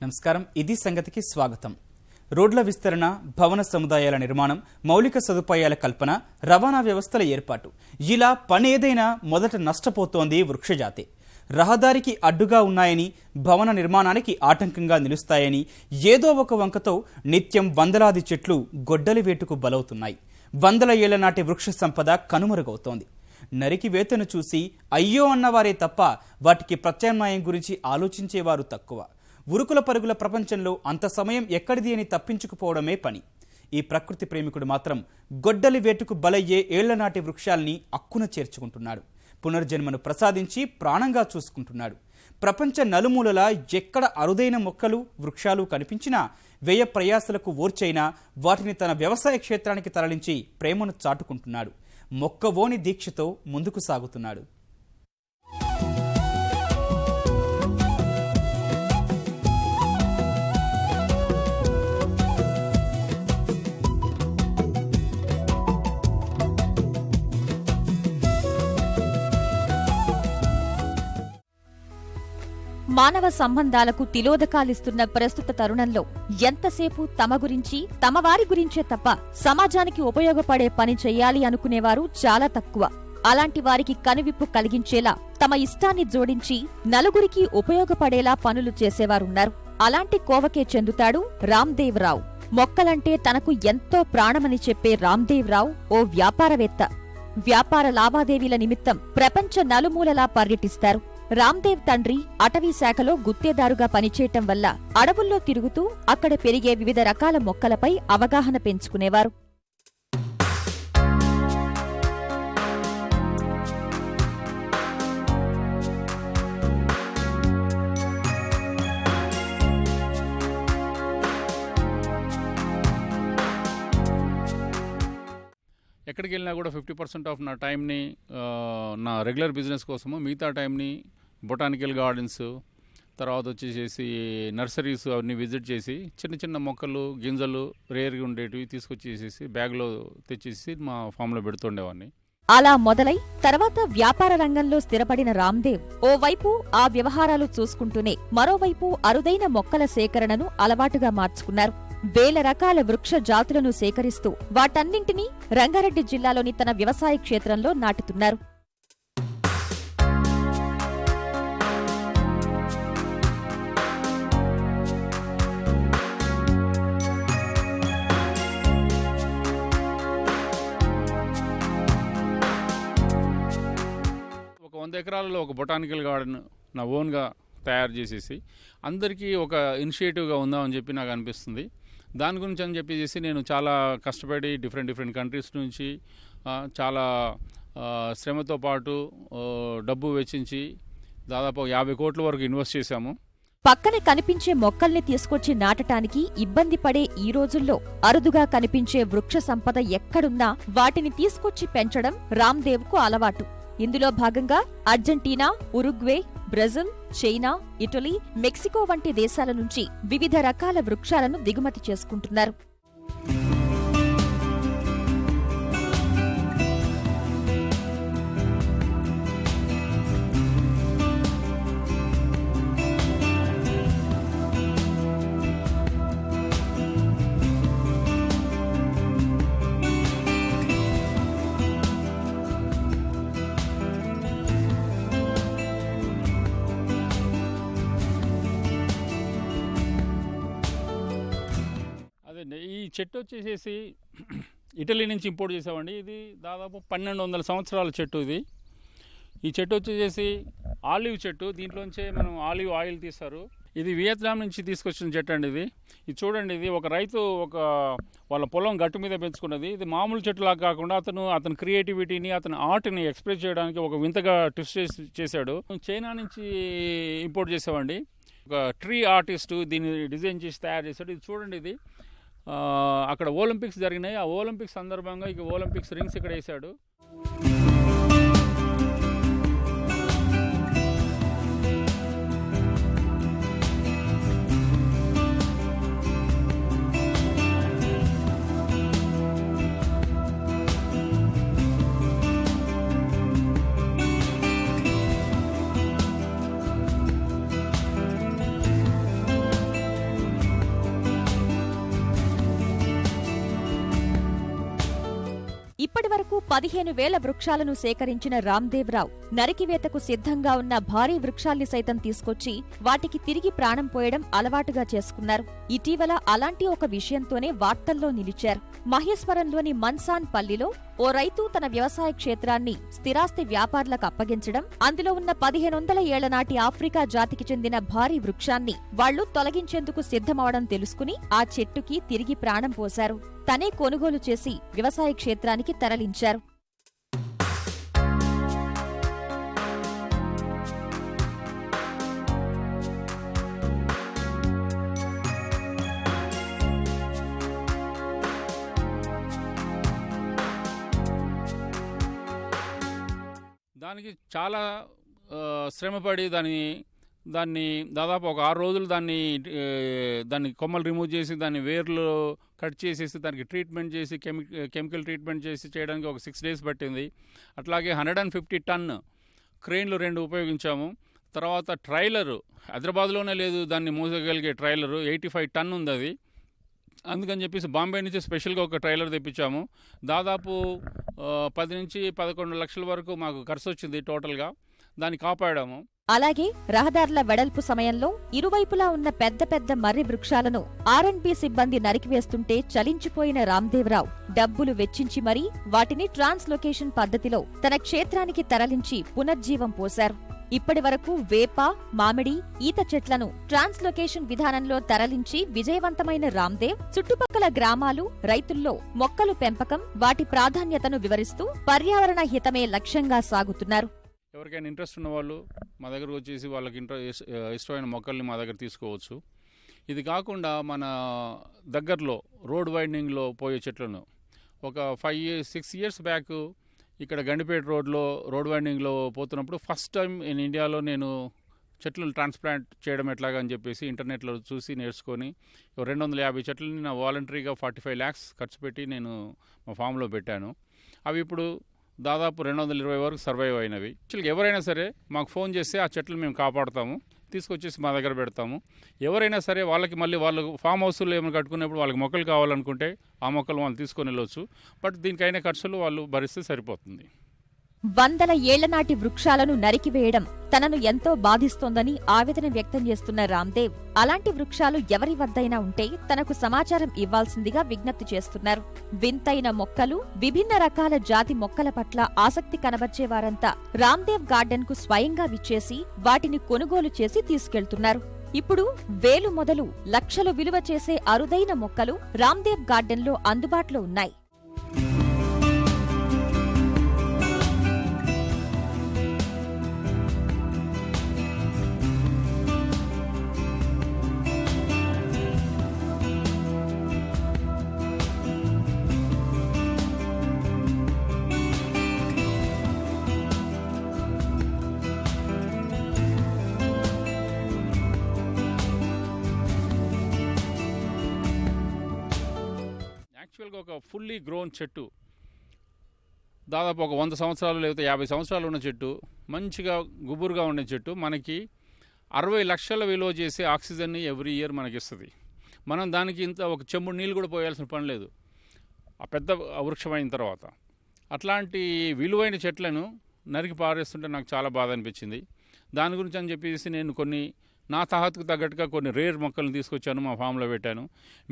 నమస్కారం. ఇది సంగతికి స్వాగతం. రోడ్ల విస్తరణ, భవన సముదాయాల నిర్మాణం, మౌలిక సదుపాయాల కల్పన, రవాణా వ్యవస్థల ఏర్పాటు, ఇలా పని ఏదైనా మొదట నష్టపోతోంది వృక్షజాతే. రహదారికి అడ్డుగా ఉన్నాయని, భవన నిర్మాణానికి ఆటంకంగా నిలుస్తాయని ఏదో ఒక వంకతో నిత్యం వందలాది చెట్లు గొడ్డలి వేటుకు బలవుతున్నాయి. వందల ఏళ్ల నాటి వృక్ష సంపద కనుమరుగవుతోంది. నరికి వేతను చూసి అయ్యో అన్నవారే తప్ప వాటికి ప్రత్యామ్నాయం గురించి ఆలోచించేవారు తక్కువ. ఉరుకుల పరుగుల ప్రపంచంలో అంత సమయం ఎక్కడిది అని తప్పించుకుపోవడమే పని. ఈ ప్రకృతి ప్రేమికుడు మాత్రం గొడ్డలి వేటుకు బలయ్యే ఏళ్లనాటి వృక్షాల్ని అక్కున చేర్చుకుంటున్నాడు. పునర్జన్మను ప్రసాదించి ప్రాణంగా చూసుకుంటున్నాడు. ప్రపంచ నలుమూలలా ఎక్కడ అరుదైన మొక్కలు, వృక్షాలు కనిపించినా వ్యయ ప్రయాసలకు ఓర్చైనా వాటిని తన వ్యవసాయ క్షేత్రానికి తరలించి ప్రేమను చాటుకుంటున్నాడు. మొక్కవోని దీక్షతో ముందుకు సాగుతున్నాడు. మానవ సంబంధాలకు తిలోదకాలిస్తున్న ప్రస్తుత తరుణంలో ఎంతసేపు తమ గురించి, తమ వారి గురించే తప్ప సమాజానికి ఉపయోగపడే పని చెయ్యాలి అనుకునేవారు చాలా తక్కువ. అలాంటి వారికి కనువిప్పు కలిగించేలా తమ ఇష్టాన్ని జోడించి నలుగురికి ఉపయోగపడేలా పనులు చేసేవారున్నారు. అలాంటి కోవకే చెందుతాడు రామ్దేవ్ రావు. మొక్కలంటే తనకు ఎంతో ప్రాణమని చెప్పే రామ్దేవ్ రావు ఓ వ్యాపారవేత్త. వ్యాపార లావాదేవీల నిమిత్తం ప్రపంచ నలుమూలలా పర్యటిస్తారు. రామ్దేవ్ తండ్రి అటవీ శాఖలో గుత్తేదారుగా పనిచేయటం వల్ల అడవుల్లో తిరుగుతూ అక్కడ పెరిగే వివిధ రకాల మొక్కలపై అవగాహన పెంచుకునేవారు. ఎక్కడికి వెళ్ళినా కూడా 50% ఆఫ్ నా టైంని నా రెగ్యులర్ బిజినెస్ కోసము, మిగతా టైంని బొటానికల్ గార్డెన్స్, తర్వాత వచ్చేసి నర్సరీస్ అవన్నీ విజిట్ చేసి చిన్న చిన్న మొక్కలు, గింజలు రేర్గా ఉండేటివి తీసుకొచ్చేసేసి బ్యాగ్లో తెచ్చేసి మా ఫామ్లో పెడుతుండేవాడిని. అలా మొదలై తర్వాత వ్యాపార రంగంలో స్థిరపడిన రామ్దేవ్ ఓవైపు ఆ వ్యవహారాలు చూసుకుంటూనే మరోవైపు అరుదైన మొక్కల సేకరణను అలవాటుగా మార్చుకున్నారు. వేల రకాల వృక్ష జాతులను సేకరిస్తూ వాటన్నింటినీ రంగారెడ్డి జిల్లాలోని తన వ్యవసాయ క్షేత్రంలో నాటుతున్నారు. ఒక 100 ఎకరాలలో ఒక బొటానికల్ గార్డెన్ నా ఓన్గా తయారు చేసేసి అందరికీ ఒక ఇనిషియేటివ్గా ఉందామని చెప్పి నాకు అనిపిస్తుంది. దాని గురించి అని చెప్పేసి నేను చాలా కష్టపడి డిఫరెంట్ కంట్రీస్ నుంచి చాలా శ్రమతో పాటు డబ్బు వెచ్చించి దాదాపు 50 కోట్ల వరకు ఇన్వెస్ట్ చేశాము. పక్కన కనిపించే మొక్కల్ని తీసుకొచ్చి నాటటానికి ఇబ్బంది పడే ఈ రోజుల్లో అరుదుగా కనిపించే వృక్ష సంపద ఎక్కడున్నా వాటిని తీసుకొచ్చి పెంచడం రామ్దేవ్కు అలవాటు. ఇందులో భాగంగా Argentina, Uruguay, Brazil, China, Italy, Mexico వంటి దేశాల నుంచి వివిధ రకాల వృక్షాలను దిగుమతి చేసుకుంటున్నారు. ఈ చెట్టు వచ్చేసేసి ఇటలీ నుంచి ఇంపోర్ట్ చేసామండి. ఇది దాదాపు 1200 సంవత్సరాల చెట్టు ఇది. ఈ చెట్టు వచ్చేసేసి ఆలివ్ చెట్టు. దీంట్లోంచే మనం ఆలివ్ ఆయిల్ తీస్తారు. ఇది వియత్నాం నుంచి తీసుకొచ్చిన చెట్టు అండి. ఇది చూడండి, ఇది ఒక రైతు వాళ్ళ పొలం గట్టు మీద పెంచుకున్నది. ఇది మామూలు చెట్టులాగా కాకుండా అతని క్రియేటివిటీని, అతని ఆర్ట్ని ఎక్స్ప్రెస్ చేయడానికి ఒక వింతగా ట్విస్ట్ చేశాడు. చైనా నుంచి ఇంపోర్ట్ చేసామండి. ఒక ట్రీ ఆర్టిస్టు దీన్ని డిజైన్ చేసి తయారు చేశాడు. ఇది చూడండి, ఇది అక్కడ ఒలింపిక్స్ జరిగినాయి. ఆ ఒలింపిక్స్ సందర్భంగా ఒలింపిక్స్ రింగ్స్ ఇక్కడ వేశాడు. ఇప్పటివరకు 15,000 వృక్షాలను సేకరించిన రామ్దేవ్రావు నరికివేతకు సిద్ధంగా ఉన్న భారీ వృక్షాల్ని సైతం తీసుకొచ్చి వాటికి తిరిగి ప్రాణం పోయడం అలవాటుగా చేసుకున్నారు. ఇటీవల అలాంటి ఒక విషయంతోనే వార్తల్లో నిలిచారు. మహేశ్వరంలోని మన్సాన్ పల్లిలో ఓ రైతు తన వ్యవసాయ క్షేత్రాన్ని స్థిరాస్తి వ్యాపారులకు అప్పగించడం, అందులో ఉన్న 1500 ఏళ్ల నాటి ఆఫ్రికా జాతికి చెందిన భారీ వృక్షాన్ని వాళ్లు తొలగించేందుకు సిద్ధమవడం తెలుసుకుని ఆ చెట్టుకి తిరిగి ప్రాణం పోశారు. తనే కొనుగోలు చేసి వ్యవసాయ క్షేత్రానికి తరలించారు. దానికి చాలా శ్రమపడి దాన్ని దాదాపు ఒక 6 రోజులు దాన్ని కొమ్మలు రిమూవ్ చేసి దాన్ని వేర్లు కట్ చేసేసి దానికి ట్రీట్మెంట్ చేసి కెమికల్ ట్రీట్మెంట్ చేసి చేయడానికి ఒక 6 days పట్టింది. అట్లాగే 150 టన్ క్రెయిన్లు 2 ఉపయోగించాము. తర్వాత ట్రైలరు హైదరాబాద్లోనే లేదు, దాన్ని మోసగలిగే ట్రైలరు 85 టన్ ఉంది అది. అందుకని చెప్పేసి బాంబే నుంచి స్పెషల్గా ఒక ట్రైలర్ తెప్పించాము. దాదాపు 10 నుంచి 11 లక్షల వరకు మాకు ఖర్చు వచ్చింది టోటల్గా. దాన్ని కాపాడాము. అలాగే రహదారుల వెడల్పు సమయంలో ఇరువైపులా ఉన్న పెద్ద పెద్ద మర్రి వృక్షాలను R&B సిబ్బంది నరికివేస్తుంటే చలించిపోయిన రామ్దేవ్రావు డబ్బులు వెచ్చించి మరీ వాటిని ట్రాన్స్లొకేషన్ పద్ధతిలో తన క్షేత్రానికి తరలించి పునర్జీవం పోశారు. ఇప్పటివరకు వేప, మామిడి, ఈత చెట్లను ట్రాన్స్లొకేషన్ విధానంలో తరలించి విజయవంతమైన రామ్దేవ్ చుట్టుపక్కల గ్రామాలు, రైతుల్లో మొక్కలు పెంపకం, వాటి ప్రాధాన్యతను వివరిస్తూ పర్యావరణ హితమే లక్ష్యంగా సాగుతున్నారు. ఎవరికైనా ఇంట్రెస్ట్ ఉన్న వాళ్ళు మా దగ్గరకు వచ్చేసి వాళ్ళకి ఇష్టమైన మొక్కల్ని మా దగ్గర తీసుకోవచ్చు. ఇది కాకుండా మన దగ్గరలో రోడ్ వైండింగ్లో పోయే చెట్లను ఒక 5-6 years బ్యాక్ ఇక్కడ గండిపేట రోడ్ వైండింగ్లో పోతున్నప్పుడు ఫస్ట్ టైం ఇన్ ఇండియాలో నేను చెట్లు ట్రాన్స్ప్లాంట్ చేయడం ఎట్లాగా అని చెప్పేసి ఇంటర్నెట్లో చూసి నేర్చుకొని 250 చెట్లని నా వాలంటరీగా 45 lakhs ఖర్చు పెట్టి నేను మా ఫామ్లో పెట్టాను. అవి ఇప్పుడు దాదాపు 220 వరకు సర్వైవ్ అయినవి. యాక్చువల్గా ఎవరైనా సరే మాకు ఫోన్ చేస్తే ఆ చెట్లు మేము కాపాడుతాము, తీసుకొచ్చేసి మా దగ్గర పెడతాము. ఎవరైనా సరే వాళ్ళకి మళ్ళీ వాళ్ళు ఫామ్ హౌస్లో ఏమైనా కట్టుకునేప్పుడు వాళ్ళకి మొక్కలు కావాలనుకుంటే ఆ మొక్కలు వాళ్ళు తీసుకొని వెళ్ళొచ్చు. బట్ దీనికైనా ఖర్చులు వాళ్ళు భరిస్తే సరిపోతుంది. 100 ఏళ్ల నాటి వృక్షాలను నరికివేయడం తనను ఎంతో బాధిస్తోందని ఆవేదన వ్యక్తం చేస్తున్న రామ్దేవ్ అలాంటి వృక్షాలు ఎవరి వద్దైనా ఉంటే తనకు సమాచారం ఇవ్వాల్సిందిగా విజ్ఞప్తి చేస్తున్నారు. వింతైన మొక్కలు, విభిన్న రకాల జాతి మొక్కల పట్ల ఆసక్తి కనబర్చే వారంతా రామ్దేవ్ గార్డెన్ కు స్వయంగా విచ్చేసి వాటిని కొనుగోలు చేసి తీసుకెళ్తున్నారు. ఇప్పుడు వేలు మొదలు లక్షలు విలువ చేసే అరుదైన మొక్కలు రామ్దేవ్ గార్డెన్లో అందుబాటులో ఉన్నాయి. యాక్చువల్గా ఒక ఫుల్లీ గ్రోన్ చెట్టు దాదాపు ఒక 100 సంవత్సరాలు లేకపోతే 50 సంవత్సరాలు ఉన్న చెట్టు, మంచిగా గుబురుగా ఉండే చెట్టు మనకి 60 లక్షల విలువ చేసే ఆక్సిజన్ని ఎవ్రీ ఇయర్ మనకి ఇస్తుంది. మనం దానికి ఇంత ఒక చెంబుడు నీళ్ళు కూడా పోయాల్సిన పని లేదు ఆ పెద్ద వృక్షమైన తర్వాత. అట్లాంటి విలువైన చెట్లను నరికి పారేస్తుంటే నాకు చాలా బాధ అనిపించింది. దాని గురించి అని చెప్పేసి నేను నా తాహతుకు తగ్గట్టుగా కొన్ని రేర్ మొక్కలను తీసుకొచ్చాను, మా ఫామ్లో పెట్టాను.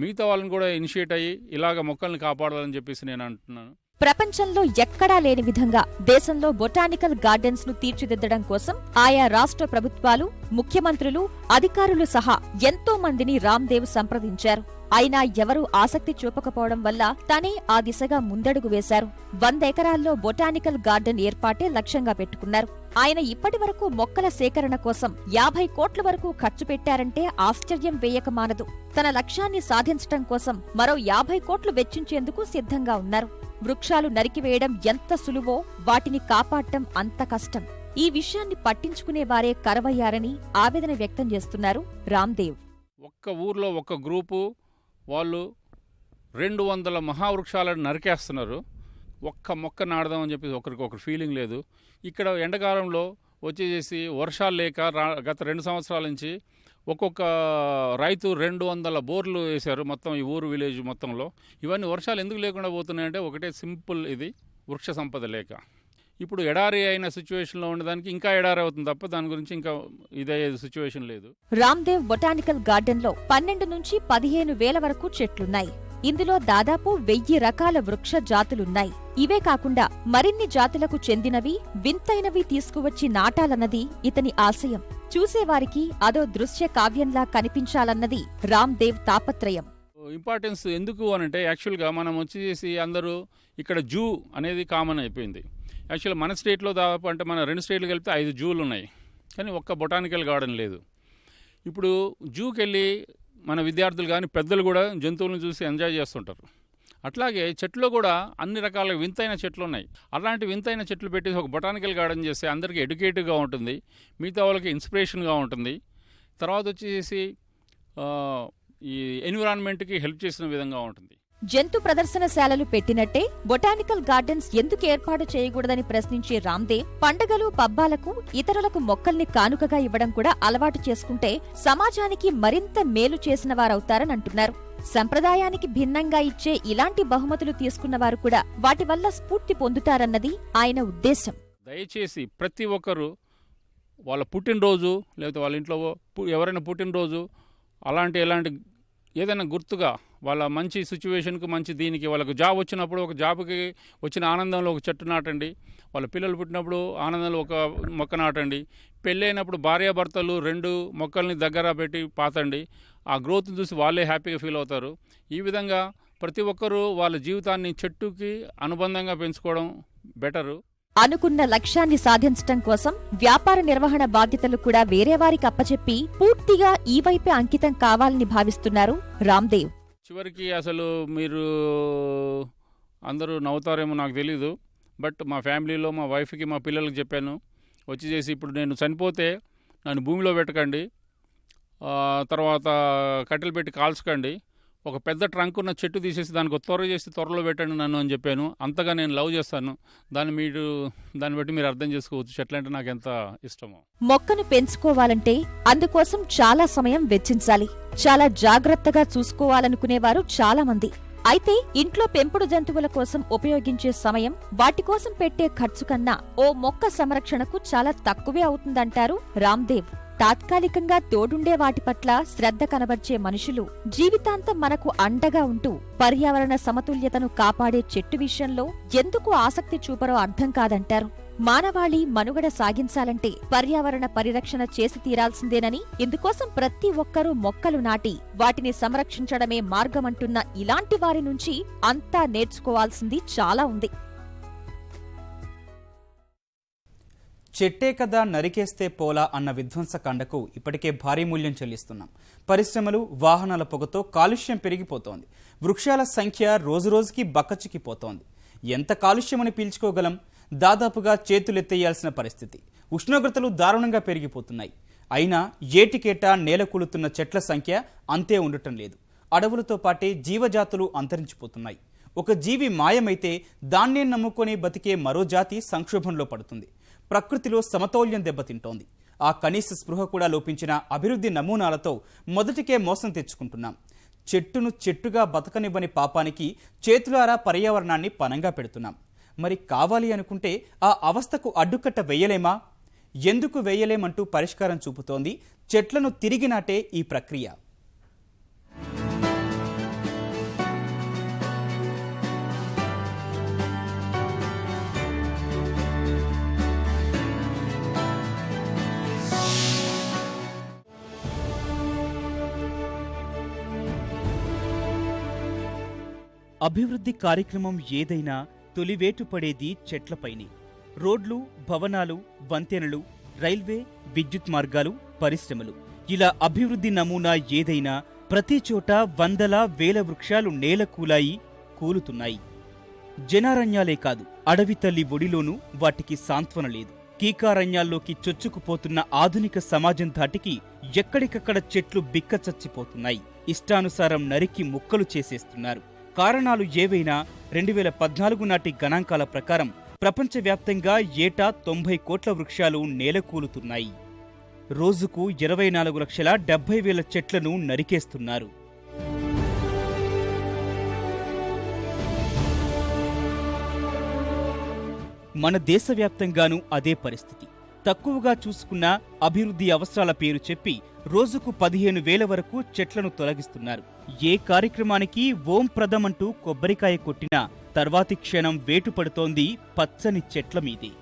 మిగతా వాళ్ళని కూడా ఇనిషియేట్ అయ్యి ఇలాగ మొక్కల్ని కాపాడాలని చెప్పేసి నేను అంటున్నాను. ప్రపంచంలో ఎక్కడా లేని విధంగా దేశంలో బొటానికల్ గార్డెన్స్ ను తీర్చిదిద్దడం కోసం ఆయా రాష్ట్ర ప్రభుత్వాలు, ముఖ్యమంత్రులు, అధికారులు సహా ఎంతో మందిని రామ్దేవ్ సంప్రదించారు. అయినా ఎవరూ ఆసక్తి చూపకపోవడం వల్ల తనే ఆ దిశగా ముందడుగు వేశారు. 100 ఎకరాల్లో బొటానికల్ గార్డెన్ ఏర్పాటే లక్ష్యంగా పెట్టుకున్నారు. ఆయన ఇప్పటివరకు మొక్కల సేకరణ కోసం 50 కోట్ల వరకు ఖర్చు పెట్టారంటే ఆశ్చర్యం వేయక మానదు. తన లక్ష్యాన్ని సాధించడం కోసం మరో 50 కోట్లు వెచ్చించేందుకు సిద్ధంగా ఉన్నారు. వృక్షాలు నరికివేయడం ఎంత సులువో వాటిని కాపాడటం అంత కష్టం. ఈ విషయాన్ని పట్టించుకునేవారే కరవయ్యారని ఆవేదన వ్యక్తం చేస్తున్నారు రామ్దేవ్. ఒక్క ఊర్లో ఒక గ్రూపు వాళ్ళు 200 మహావృక్షాలను నరికేస్తున్నారు. ఒక్క మొక్క నాడదామని చెప్పేసి ఒకరికొకరు ఫీలింగ్ లేదు. ఇక్కడ ఎండాకాలంలో వచ్చేసి వర్షాలు లేక గత 2 సంవత్సరాల నుంచి ఒక్కొక్క రైతు 200 బోర్లు వేశారు మొత్తం ఈ ఊరు విలేజ్ మొత్తంలో. ఇవన్నీ వర్షాలు ఎందుకు లేకుండా పోతున్నాయంటే ఒకటే సింపుల్, ఇది వృక్ష సంపద లేక. ఇప్పుడు ఎడారి అయిన సిచ్యువేషన్లో ఉండడానికి ఇంకా ఎడారి అవుతుంది తప్ప దాని గురించి ఇంకా ఇదే సిచ్యువేషన్ లేదు. రామ్దేవ్ బొటానికల్ గార్డెన్లో 12 నుంచి 15 వేల వరకు చెట్లున్నాయి. ఇందులో దాదాపు 1000 రకాల వృక్ష జాతులున్నాయి. ఇవే కాకుండా మరిన్ని జాతులకు చెందినవి, వింతైనవి తీసుకువచ్చి నాటాలన్నది ఇతని ఆశయం. చూసేవారికి అదో దృశ్య కావ్యంలా కనిపించాలన్నది రామ్దేవ్ తాపత్రయం. ఇంపార్టెన్స్ ఎందుకు అనంటే, యాక్చువల్గా మనం వచ్చేసి అందరూ ఇక్కడ జూ అనేది కామన్ అయిపోయింది. యాక్చువల్గా మన స్టేట్లో దాదాపు అంటే మన 2 స్టేట్లు కలిపితే 5 జూలు ఉన్నాయి, కానీ ఒక్క బొటానికల్ గార్డెన్ లేదు. ఇప్పుడు జూకి వెళ్ళి మన విద్యార్థులు కానీ పెద్దలు కూడా జంతువులను చూసి ఎంజాయ్ చేస్తుంటారు. అట్లాగే చెట్లు కూడా అన్ని రకాల వింతైన చెట్లు ఉన్నాయి. అలాంటి వింతైన చెట్లు పెట్టి ఒక బొటానికల్ గార్డెన్ చేస్తే అందరికీ ఎడ్యుకేటివ్గా ఉంటుంది, మిగతా వాళ్ళకి ఇన్స్పిరేషన్గా ఉంటుంది. తర్వాత వచ్చేసి ఈ ఎన్విరాన్మెంట్కి హెల్ప్ చేసిన విధంగా ఉంటుంది. జంతు ప్రదర్శనశాలలు పెట్టినట్టే బొటానికల్ గార్డెన్స్ ఎందుకు ఏర్పాటు చేయకూడదని ప్రశ్నించే రామ్దేవ్, పండుగలు పబ్బాలకు ఇతరులకు మొక్కల్ని కానుకగా ఇవ్వడం కూడా అలవాటు చేసుకుంటే సమాజానికి మరింత మేలు చేసిన వారవుతారని అంటున్నారు. సంప్రదాయానికి భిన్నంగా ఇచ్చే ఇలాంటి బహుమతులు తీసుకున్నవారు కూడా వాటి వల్ల స్ఫూర్తి పొందుతారన్నది ఆయన ఉద్దేశం. దయచేసి ప్రతి ఒక్కరూ వాళ్ళ పుట్టినరోజు లేకపోతే వాళ్ళ ఇంట్లో ఎవరైనా పుట్టినరోజు ఎలాంటి ఏదైనా గుర్తుగా వాళ్ళ మంచి సిచ్యువేషన్కి, మంచి దీనికి, వాళ్ళకు జాబ్ వచ్చినప్పుడు ఒక జాబ్కి వచ్చిన ఆనందంలో ఒక చెట్టు నాటండి. వాళ్ళ పిల్లలు పుట్టినప్పుడు ఆనందంలో ఒక మొక్క నాటండి. పెళ్ళైనప్పుడు భార్యాభర్తలు 2 మొక్కల్ని దగ్గర పెట్టి పాతండి. ఆ గ్రోత్ని చూసి వాళ్ళే హ్యాపీగా ఫీల్ అవుతారు. ఈ విధంగా ప్రతి ఒక్కరూ వాళ్ళ జీవితాన్ని చెట్టుకి అనుబంధంగా పెంచుకోవడం బెటరు. అనుకున్న లక్ష్యాన్ని సాధించటం కోసం వ్యాపార నిర్వహణ బాధ్యతలు కూడా వేరే వారికి అప్పచెప్పి పూర్తిగా ఈ వైపే అంకితం కావాలని భావిస్తున్నారు రామ్దేవ్. చివరికి అసలు మీరు అందరూ నవ్వుతారేమో నాకు తెలీదు, బట్ మా ఫ్యామిలీలో మా వైఫ్కి మా పిల్లలకి చెప్పాను, వచ్చేసి ఇప్పుడు నేను చనిపోతే నన్ను భూమిలో పెట్టకండి, తర్వాత కట్టెలు పెట్టి కాల్చకండి, ఒక పెద్ద ట్రంక్ ఉన్న చెట్టు తీసేసి దానికి త్వర చేసి త్వరలో పెట్టండి నన్ను అని చెప్పాను. అంతగా నేను లవ్ చేస్తాను. దాన్ని బట్టి మీరు అర్థం చేసుకోవచ్చు చెట్లు అంటే నాకు ఎంత ఇష్టమో. మొక్కను పెంచుకోవాలంటే అందుకోసం చాలా సమయం వెచ్చించాలి, చాలా జాగ్రత్తగా చూసుకోవాలనుకునేవారు చాలా మంది. అయితే ఇంట్లో పెంపుడు జంతువుల కోసం ఉపయోగించే సమయం, వాటి కోసం పెట్టే ఖర్చు కన్నా ఓ మొక్క సంరక్షణకు చాలా తక్కువే అవుతుందంటారు రామ్దేవ్. తాత్కాలికంగా తోడుండే వాటి పట్ల శ్రద్ధ కనబర్చే మనుషులు జీవితాంతం మనకు అండగా ఉంటూ పర్యావరణ సమతుల్యతను కాపాడే చెట్టు విషయంలో ఎందుకు ఆసక్తి చూపరో అర్థం కాదంటారు. మానవాళి మనుగడ సాగించాలంటే పర్యావరణ పరిరక్షణ చేసి తీరాల్సిందేనని, ఇందుకోసం ప్రతి ఒక్కరూ మొక్కలు నాటి వాటిని సంరక్షించడమే మార్గమంటున్న ఇలాంటి వారి నుంచి అంతా నేర్చుకోవాల్సింది చాలా ఉంది. చెట్టే కదా నరికేస్తే పోలా అన్న విధ్వంసకాండకు ఇప్పటికే భారీ మూల్యం చెల్లిస్తున్నాం. పరిశ్రమలు, వాహనాల పొగతో కాలుష్యం పెరిగిపోతోంది. వృక్షాల సంఖ్య రోజురోజుకి బక్కచిక్కిపోతోంది. ఎంత కాలుష్యమని పీల్చుకోగలం? దాదాపుగా చేతులెత్తేయాల్సిన పరిస్థితి. ఉష్ణోగ్రతలు దారుణంగా పెరిగిపోతున్నాయి. అయినా ఏటికేటా నేలకూలుతున్న చెట్ల సంఖ్య అంతే ఉండటం లేదు. అడవులతో పాటే జీవజాతులు అంతరించిపోతున్నాయి. ఒక జీవి మాయమైతే దాన్నే నమ్ముకొని బతికే మరో జాతి సంక్షోభంలో పడుతుంది. ప్రకృతిలో సమతౌల్యం దెబ్బతింటోంది. ఆ కనీస స్పృహ కూడా లోపించిన అభివృద్ధి నమూనాలతో మొదటికే మోసం తెచ్చుకుంటున్నాం. చెట్టును చెట్టుగా బతకనివ్వని పాపానికి చేతులారా పర్యావరణాన్ని పనంగా పెడుతున్నాం. మరి కావాలి అనుకుంటే ఆ అవస్థకు అడ్డుకట్ట వేయలేమా? ఎందుకు వేయలేమంటూ పరిష్కారం చూపుతోంది చెట్లను తిరిగి నాటే ఈ ప్రక్రియ. అభివృద్ధి కార్యక్రమం ఏదైనా తొలివేటు పడేది చెట్లపైనే. రోడ్లు, భవనాలు, వంతెనలు, రైల్వే, విద్యుత్ మార్గాలు, పరిశ్రమలు, ఇలా అభివృద్ధి నమూనా ఏదైనా ప్రతి చోట వందల వేల వృక్షాలు నేలకూలాయి, కూలుతున్నాయి. జనారణ్యాలే కాదు, అడవి తల్లి ఒడిలోనూ వాటికి సాంత్వన లేదు. కీకారణ్యాల్లోకి చొచ్చుకుపోతున్న ఆధునిక సమాజం ధాటికి ఎక్కడికక్కడ చెట్లు బిక్కచచ్చిపోతున్నాయి. ఇష్టానుసారం నరికి ముక్కలు చేసేస్తున్నారు. కారణాలు ఏవైనా 2014 నాటి గణాంకాల ప్రకారం ప్రపంచవ్యాప్తంగా ఏటా 90 కోట్ల వృక్షాలు నేలకూలుతున్నాయి. రోజుకు 24,70,000 చెట్లను నరికేస్తున్నారు. మన దేశవ్యాప్తంగానూ అదే పరిస్థితి. తక్కువగా చూసుకున్న అభివృద్ధి అవసరాల పేరు చెప్పి రోజుకు 15,000 వరకు చెట్లను తొలగిస్తున్నారు. ఏ కార్యక్రమానికి ఓం ప్రదమంటూ కొబ్బరికాయ కొట్టినా తర్వాతి క్షణం వేటు పడుతోంది పచ్చని చెట్ల మీదే.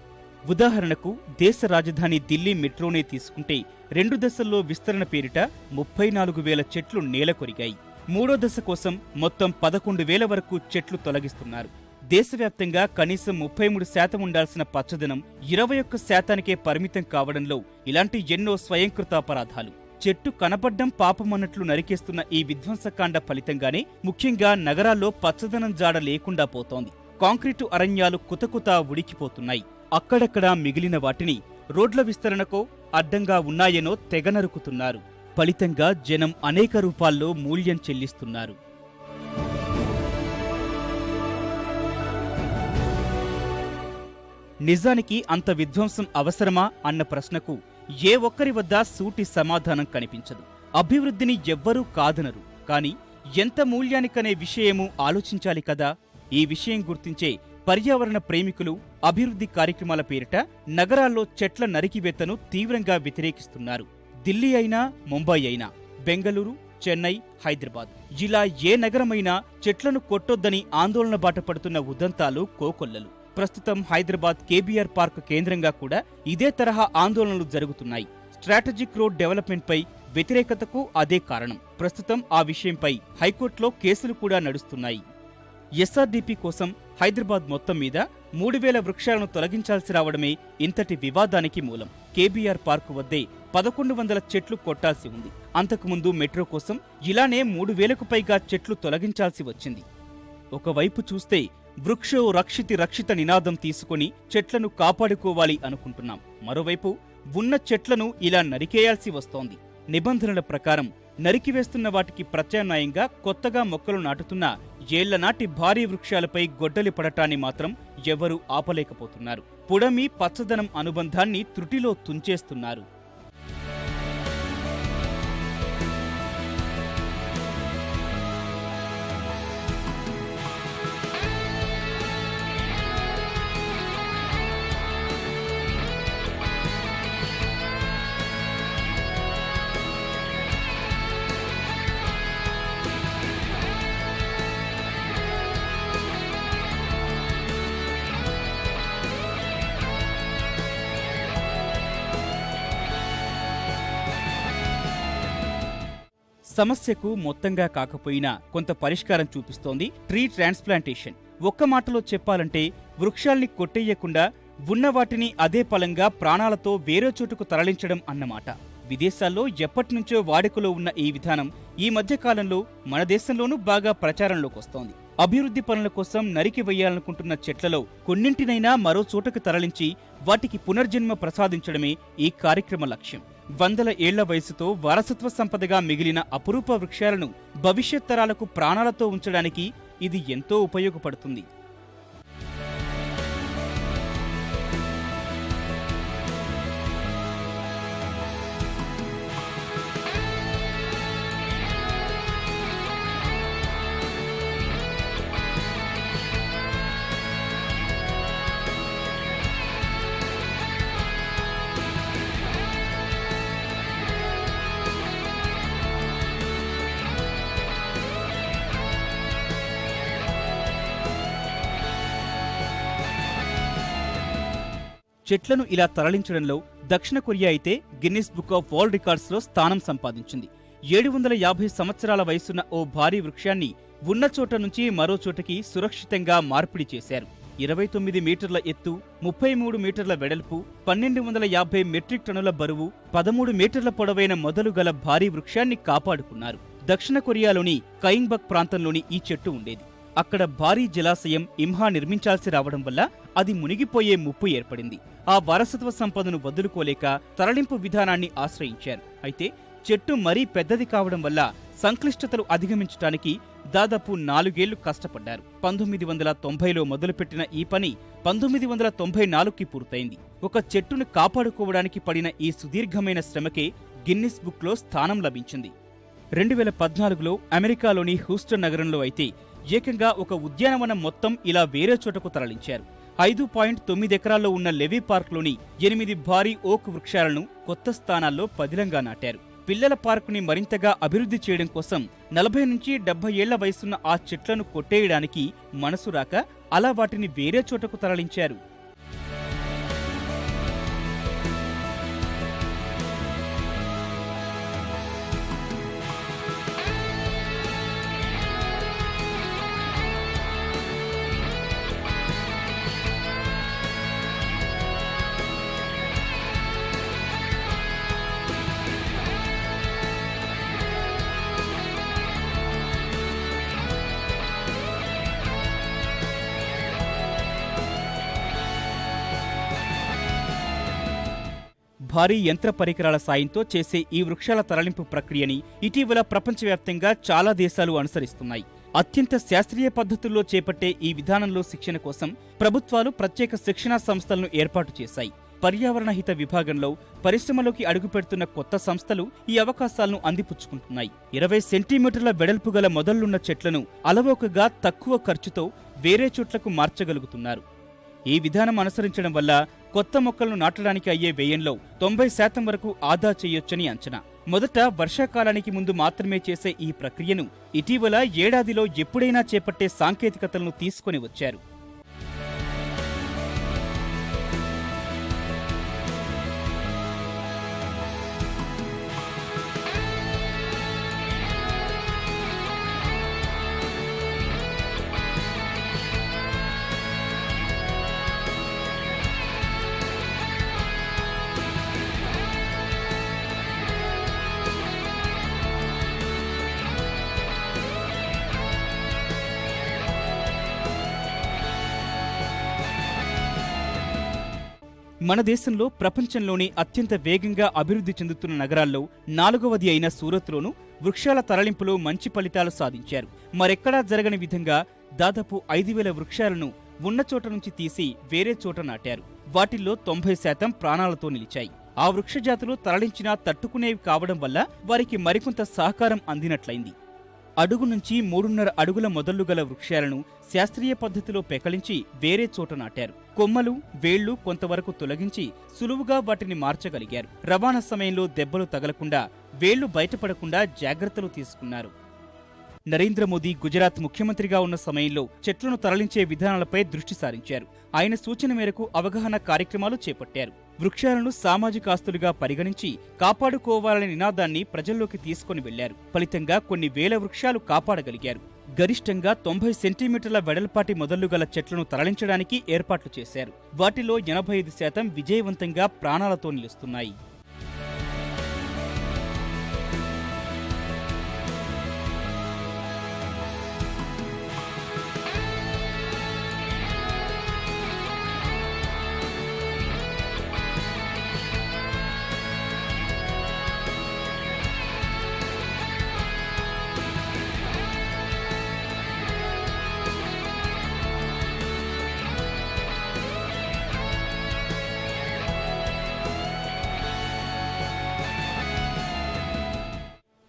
ఉదాహరణకు దేశ రాజధాని ఢిల్లీ మెట్రోనే తీసుకుంటే 2 దశల్లో విస్తరణ పేరిట 34,000 చెట్లు నేలకొరిగాయి. 3వ దశ కోసం మొత్తం 11,000 వరకు చెట్లు తొలగిస్తున్నారు. దేశవ్యాప్తంగా కనీసం 33% ఉండాల్సిన పచ్చదనం 21%కే పరిమితం కావడంలో ఇలాంటి ఎన్నో స్వయంకృతాపరాధాలు. చెట్టు కనపడ్డం పాపమన్నట్లు నరికేస్తున్న ఈ విధ్వంసకాండ ఫలితంగానే ముఖ్యంగా నగరాల్లో పచ్చదనం జాడ లేకుండా పోతోంది. కాంక్రీటు అరణ్యాలు కుతకుతా ఉడికిపోతున్నాయి. అక్కడక్కడా మిగిలిన వాటిని రోడ్ల విస్తరణకో అడ్డంగా ఉన్నాయనో తెగ నరుకుతున్నారు. ఫలితంగా జనం అనేక రూపాల్లో మూల్యం చెల్లిస్తున్నారు. నిజానికి అంత విధ్వంసం అవసరమా అన్న ప్రశ్నకు ఏ ఒక్కరి వద్ద సూటి సమాధానం కనిపించదు. అభివృద్ధిని ఎవ్వరూ కాదనరు, కాని ఎంత మూల్యానికనే విషయమూ ఆలోచించాలి కదా. ఈ విషయం గుర్తించే పర్యావరణ ప్రేమికులు అభివృద్ధి కార్యక్రమాల పేరిట నగరాల్లో చెట్ల నరికివేతను తీవ్రంగా వ్యతిరేకిస్తున్నారు. ఢిల్లీ అయినా, ముంబై అయినా, బెంగళూరు, చెన్నై, హైదరాబాద్ ఇలా ఏ నగరమైనా చెట్లను కొట్టొద్దని ఆందోళన బాట పడుతున్న ఉదంతాలు కోకొల్లలు. ప్రస్తుతం హైదరాబాద్ కేబీఆర్ పార్క్ కేంద్రంగా కూడా ఇదే తరహా ఆందోళనలు జరుగుతున్నాయి. స్ట్రాటజిక్ రోడ్ డెవలప్మెంట్ పై వ్యతిరేకతకు అదే కారణం. ప్రస్తుతం ఆ విషయంపై హైకోర్టులో కేసులు కూడా నడుస్తున్నాయి. ఎస్ఆర్డీపీ కోసం హైదరాబాద్ మొత్తం మీద 3,000 వృక్షాలను తొలగించాల్సి రావడమే ఇంతటి వివాదానికి మూలం. కేబీఆర్ పార్క్ వద్దే 1,100 చెట్లు కొట్టాల్సి ఉంది. అంతకుముందు మెట్రో కోసం ఇలానే 3,000కు పైగా చెట్లు తొలగించాల్సి వచ్చింది. ఒకవైపు చూస్తే వృక్షో రక్షితి రక్షిత నినాదం తీసుకుని చెట్లను కాపాడుకోవాలి అనుకుంటున్నాం. మరోవైపు ఉన్న చెట్లను ఇలా నరికేయాల్సి వస్తోంది. నిబంధనల ప్రకారం నరికివేస్తున్న వాటికి ప్రత్యామ్నాయంగా కొత్తగా మొక్కలు నాటుతున్న ఏళ్లనాటి భారీ వృక్షాలపై గొడ్డలి పడటాన్ని మాత్రం ఎవరూ ఆపలేకపోతున్నారు. పుడమి పచ్చదనం అనుబంధాన్ని త్రుటిలో తుంచేస్తున్నారు. సమస్యకు మొత్తంగా కాకపోయినా కొంత పరిష్కారం చూపిస్తోంది ట్రీ ట్రాన్స్ప్లాంటేషన్. ఒక్క మాటలో చెప్పాలంటే వృక్షాల్ని కొట్టేయకుండా ఉన్న వాటిని అదే పలంగా ప్రాణాలతో వేరే చోటుకు తరలించడం అన్నమాట. విదేశాల్లో ఎప్పటినుంచో వాడుకలో ఉన్న ఈ విధానం ఈ మధ్య కాలంలో మన దేశంలోనూ బాగా ప్రచారంలోకి వస్తోంది. అభివృద్ధి పనుల కోసం నరికి వేయాలనుకుంటున్న చెట్లలో కొన్నింటినైనా మరో చోటకు తరలించి వాటికి పునర్జన్మ ప్రసాదించడమే ఈ కార్యక్రమ లక్ష్యం. 100 ఏళ్ల వయసుతో వారసత్వ సంపదగా మిగిలిన అపురూప వృక్షాలను భవిష్యత్ తరాలకు ప్రాణాలతో ఉంచడానికి ఇది ఎంతో ఉపయోగపడుతుంది. చెట్లను ఇలా తరలించడంలో దక్షిణ కొరియా అయితే గిన్నిస్ బుక్ ఆఫ్ వరల్డ్ రికార్డ్స్లో స్థానం సంపాదించింది. 750 సంవత్సరాల వయసున్న ఓ భారీ వృక్షాన్ని ఉన్న చోట నుంచి మరో చోటకి సురక్షితంగా మార్పిడి చేశారు. 29 మీటర్ల ఎత్తు, 33 మీటర్ల వెడల్పు, 1250 మెట్రిక్ టన్నుల బరువు, 13 మీటర్ల పొడవైన మొదలు గల భారీ వృక్షాన్ని కాపాడుకున్నారు. దక్షిణ కొరియాలోని కయింగ్బక్ ప్రాంతంలోని ఈ చెట్టు ఉండేది. అక్కడ భారీ జలాశయం ఇంహా నిర్మించాల్సి రావడం వల్ల అది మునిగిపోయే ముప్పు ఏర్పడింది. ఆ వారసత్వ సంపదను వదులుకోలేక తరలింపు విధానాన్ని ఆశ్రయించారు. అయితే చెట్టు మరీ పెద్దది కావడం వల్ల సంక్లిష్టతలు అధిగమించడానికి దాదాపు 4 ఏళ్లు కష్టపడ్డారు. 1990లో మొదలుపెట్టిన ఈ పని 1994కి పూర్తయింది. ఒక చెట్టును కాపాడుకోవడానికి పడిన ఈ సుదీర్ఘమైన శ్రమకే గిన్నిస్ బుక్లో స్థానం లభించింది. 2014లో అమెరికాలోని హ్యూస్టన్ నగరంలో అయితే ఏకంగా ఒక ఉద్యానవనం మొత్తం ఇలా వేరే చోటకు తరలించారు. 5.9 ఎకరాల్లో ఉన్న లెవీ పార్క్లోని 8 భారీ ఓక్ వృక్షాలను కొత్త స్థానాల్లో పదిలంగా నాటారు. పిల్లల పార్కుని మరింతగా అభివృద్ధి చేయడం కోసం 40 నుంచి 70 ఏళ్ల వయసున్న ఆ చెట్లను కొట్టేయడానికి మనసు రాక అలా వాటిని వేరే చోటకు తరలించారు. భారీ యంత్ర పరికరాల సాయంతో చేసే ఈ వృక్షాల తరలింపు ప్రక్రియని ఇటీవల ప్రపంచవ్యాప్తంగా చాలా దేశాలు అనుసరిస్తున్నాయి. అత్యంత శాస్త్రీయ పద్ధతుల్లో చేపట్టే ఈ విధానంలో శిక్షణ కోసం ప్రభుత్వాలు ప్రత్యేక శిక్షణా సంస్థలను ఏర్పాటు చేశాయి. పర్యావరణ హిత విభాగంలో పరిశ్రమలోకి అడుగుపెడుతున్న కొత్త సంస్థలు ఈ అవకాశాలను అందిపుచ్చుకుంటున్నాయి. 20 సెంటీమీటర్ల వెడల్పు గల మొదళ్లున్న చెట్లను అలవోకగా తక్కువ ఖర్చుతో వేరే చోట్లకు మార్చగలుగుతున్నారు. ఈ విధానం అనుసరించడం వల్ల కొత్త మొక్కలను నాటడానికి అయ్యే వ్యయంలో 90% వరకు ఆదా చేయొచ్చని అంచనా. మొదట వర్షాకాలానికి ముందు మాత్రమే చేసే ఈ ప్రక్రియను ఇటీవల ఏడాదిలో ఎప్పుడైనా చేపట్టే సాంకేతికతలను తీసుకొని వచ్చారు. మన దేశంలో ప్రపంచంలోని అత్యంత వేగంగా అభివృద్ధి చెందుతున్న నగరాల్లో 4వది అయిన సూరత్లోనూ వృక్షాల తరలింపులో మంచి ఫలితాలు సాధించారు. మరెక్కడా జరగని విధంగా దాదాపు 5,000 వృక్షాలను ఉన్న చోట నుంచి తీసి వేరే చోట నాటారు. వాటిల్లో 90% ప్రాణాలతో నిలిచాయి. ఆ వృక్షజాతులు తరలించినా తట్టుకునేవి కావడం వల్ల వారికి మరికొంత సహకారం అందినట్లయింది. అడుగు నుంచి 3.5 అడుగుల మొదళ్లు గల వృక్షాలను శాస్త్రీయ పద్ధతిలో పెకలించి వేరే చోట నాటారు. కొమ్మలు, వేళ్లు కొంతవరకు తొలగించి సులువుగా వాటిని మార్చగలిగారు. రవాణా సమయంలో దెబ్బలు తగలకుండా, వేళ్లు బయటపడకుండా జాగ్రత్తలు తీసుకున్నారు. నరేంద్ర మోదీ గుజరాత్ ముఖ్యమంత్రిగా ఉన్న సమయంలో చెట్లను తరలించే విధానాలపై దృష్టి సారించారు. ఆయన సూచన మేరకు అవగాహన కార్యక్రమాలు చేపట్టారు. వృక్షాలను సామాజిక ఆస్తులుగా పరిగణించి కాపాడుకోవాలనే నినాదాన్ని ప్రజల్లోకి తీసుకుని వెళ్లారు. ఫలితంగా కొన్ని వేల వృక్షాలు కాపాడగలిగారు. గరిష్టంగా 90 సెంటీమీటర్ల వెడల్పాటి మొదళ్లు గల చెట్లను తరలించడానికి ఏర్పాట్లు చేశారు. వాటిలో 85% విజయవంతంగా ప్రాణాలతో నిలుస్తున్నాయి.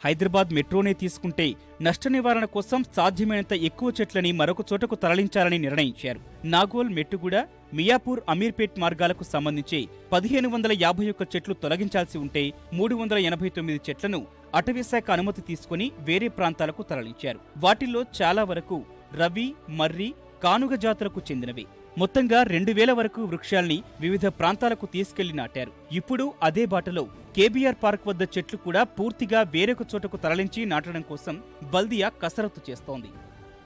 హైదరాబాద్ మెట్రోనే తీసుకుంటే నష్ట నివారణ కోసం సాధ్యమైనంత ఎక్కువ చెట్లని మరొక చోటకు తరలించాలని నిర్ణయించారు. నాగోల్, మెట్టుగూడ, మియాపూర్, అమీర్పేట్ మార్గాలకు సంబంధించి 1551 చెట్లు తొలగించాల్సి ఉంటే 389 చెట్లను అటవీశాఖ అనుమతి తీసుకుని వేరే ప్రాంతాలకు తరలించారు. వాటిల్లో చాలా వరకు రవి, మర్రి, కానుగ జాతులకు చెందినవి. మొత్తంగా 2000 వరకు వృక్షాల్ని వివిధ ప్రాంతాలకు తీసుకెళ్లి నాటారు. ఇప్పుడు అదే బాటలో కేబీఆర్ పార్క్ వద్ద చెట్లు కూడా పూర్తిగా వేరొక చోటకు తరలించి నాటడం కోసం బల్దియా కసరత్తు చేస్తోంది.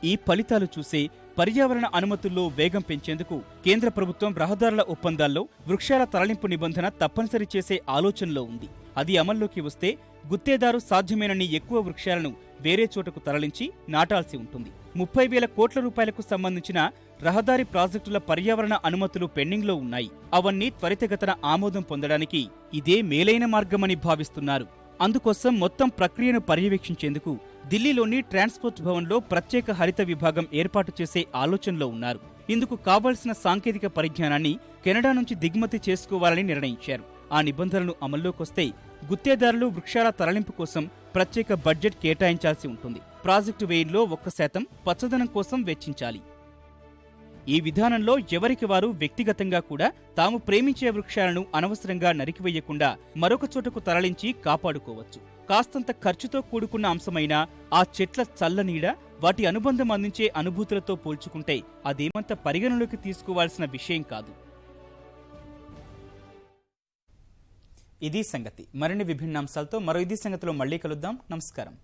ఈ ఫలితాలు చూసే పర్యావరణ అనుమతుల్లో వేగం పెంచేందుకు కేంద్ర ప్రభుత్వం రహదారుల ఒప్పందాల్లో వృక్షాల తరలింపు నిబంధన తప్పనిసరి చేసే ఆలోచనలో ఉంది. అది అమల్లోకి వస్తే గుత్తేదారు సాధ్యమైనన్ని ఎక్కువ వృక్షాలను వేరే చోటకు తరలించి నాటాల్సి ఉంటుంది. 30,000 కోట్ల రూపాయలకు సంబంధించిన రహదారి ప్రాజెక్టుల పర్యావరణ అనుమతులు పెండింగ్లో ఉన్నాయి. అవన్నీ త్వరితగతిన ఆమోదం పొందడానికి ఇదే మేలైన మార్గమని భావిస్తున్నారు. అందుకోసం మొత్తం ప్రక్రియను పర్యవేక్షించేందుకు ఢిల్లీలోని ట్రాన్స్పోర్ట్ భవన్లో ప్రత్యేక హరిత విభాగం ఏర్పాటు చేసే ఆలోచనలో ఉన్నారు. ఇందుకు కావాల్సిన సాంకేతిక పరిజ్ఞానాన్ని కెనడా నుంచి దిగుమతి చేసుకోవాలని నిర్ణయించారు. ఆ నిబంధనలు అమల్లోకొస్తే గుత్తేదారులు వృక్షాల తరలింపు కోసం ప్రత్యేక బడ్జెట్ కేటాయించాల్సి ఉంటుంది. ప్రాజెక్టు వ్యయంలో 1% పచ్చదనం కోసం వెచ్చించాలి. ఈ విధానంలో ఎవరికి వారు వ్యక్తిగతంగా కూడా తాము ప్రేమించే వృక్షాలను అనవసరంగా నరికివేయకుండా మరొక చోటకు తరలించి కాపాడుకోవచ్చు. కాస్తంత ఖర్చుతో కూడుకున్న అంశమైన ఆ చెట్ల చల్లనీడ, వాటి అనుబంధం అందించే అనుభూతులతో పోల్చుకుంటే అదేమంత పరిగణలోకి తీసుకోవాల్సిన విషయం కాదు. ఇది సంగతి. మరిన్ని విభిన్న అంశాలతో మరో ఇది సంగతిలో మళ్ళీ కలుద్దాం. నమస్కారం.